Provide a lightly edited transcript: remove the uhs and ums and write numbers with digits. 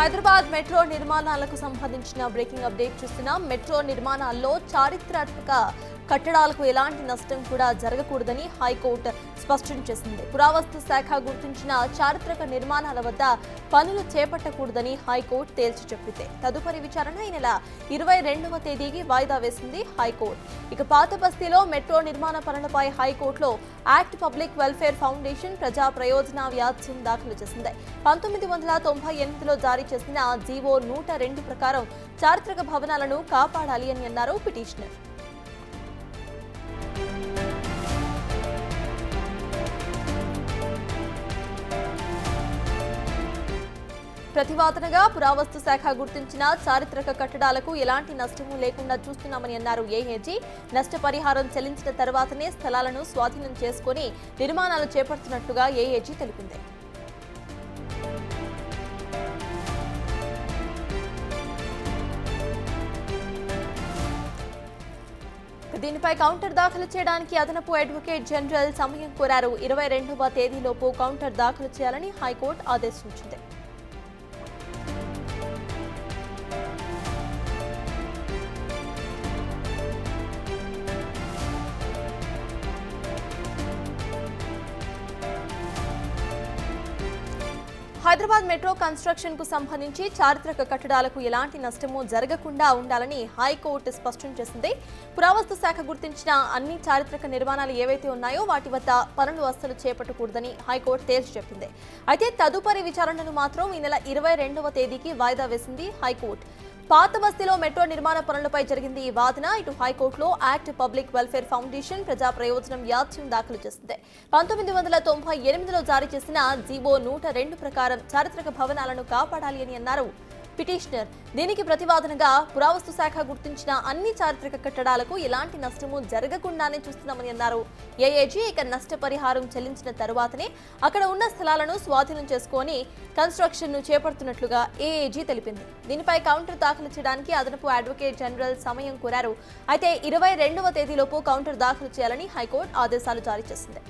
Hyderabad metro నిర్మాణాలకు సంబంధించిన breaking update చూస్తున్నాం. మెట్రో నిర్మాణాల్లో చారిత్రాత్మక కట్టడాలకు ఎలాంటి నష్టం కూడా జరగకూడదని హైకోర్టు స్పష్టం చేసింది. పురావస్తు శాఖ గుర్తించిన చారిత్రక నిర్మాణాల వద్ద పనులు చేపట్టకూడదని హైకోర్టు తేల్చి చెప్పింది. తదుపరి విచారణ ఈ నెల 22వ తేదీకి వాయిదా వేసింది హైకోర్టు. ఇక పాత బస్తీలో మెట్రో నిర్మాణ పనులపై హైకోర్టులో యాక్ట్ పబ్లిక్ వెల్ఫేర్ ఫౌండేషన్ ప్రజా ప్రయోజన వ్యాజ్యం దాఖలు చేసింది. 1998లో జారీ చేసిన జీవో 102 ప్రకారం చారిత్రక భవనాలను కాపాడాలి అని అన్నారు పిటిషనర్. ప్రతివాదనగా పురావస్తు శాఖ గుర్తించిన చారిత్రక కట్టడాలకు ఎలాంటి నష్టమూ లేకుండా చూస్తున్నామని అన్నారు ఏఏజీ. నష్టపరిహారం చెల్లించిన తర్వాతనే స్థలాలను స్వాధీనం చేసుకుని నిర్మాణాలు చేపడుతున్నట్లుగా ఏఏజీ తెలిపింది. దీనిపై కౌంటర్ దాఖలు చేయడానికి అదనపు అడ్వకేట్ జనరల్ సమయం కోరారు. 22వ తేదీలోపు కౌంటర్ దాఖలు చేయాలని హైకోర్టు ఆదేశించింది. హైదరాబాద్ మెట్రో కన్స్ట్రక్షన్ కు సంబంధించి చారిత్రక కట్టడాలకు ఎలాంటి నష్టమూ జరగకుండా ఉండాలని హైకోర్టు స్పష్టం చేసింది. పురావస్తు శాఖ గుర్తించిన అన్ని చారిత్రక నిర్మాణాలు ఏవైతే ఉన్నాయో వాటి వద్ద పనులు అస్సలు చేపట్టకూడదని హైకోర్టు తేల్చి చెప్పింది. అయితే తదుపరి విచారణను మాత్రం ఈ నెల 22వ తేదీకి వాయిదా వేసింది హైకోర్టు. పాత బస్తీలో మెట్రో నిర్మాణ పనులపై జరిగింది ఈ వాదన. ఇటు హైకోర్టులో యాక్ట్ పబ్లిక్ వెల్ఫేర్ ఫౌండేషన్ ప్రజా ప్రయోజనం వ్యాజ్యం దాఖలు చేసింది. 1998లో జారీ చేసిన జీవో 102 ప్రకారం చారిత్రక భవనాలను కాపాడాలి అని అన్నారు పిటిషనర్. దీనికి ప్రతివాదనగా పురావస్తు శాఖ గుర్తించిన అన్ని చారిత్రక కట్టడాలకు ఎలాంటి నష్టమూ జరగకుండానే చూస్తున్నామని అన్నారు ఏఏజీ. ఇక నష్టపరిహారం చెల్లించిన తరువాతనే అక్కడ ఉన్న స్థలాలను స్వాధీనం చేసుకుని కన్స్ట్రక్షన్ ను చేపడుతున్నట్లుగా ఏఏజీ తెలిపింది. దీనిపై కౌంటర్ దాఖలు చేయడానికి అదనపు అడ్వకేట్ జనరల్ సమయం కోరారు. అయితే 22వ తేదీలోపు కౌంటర్ దాఖలు చేయాలని హైకోర్టు ఆదేశాలు జారీ చేసింది.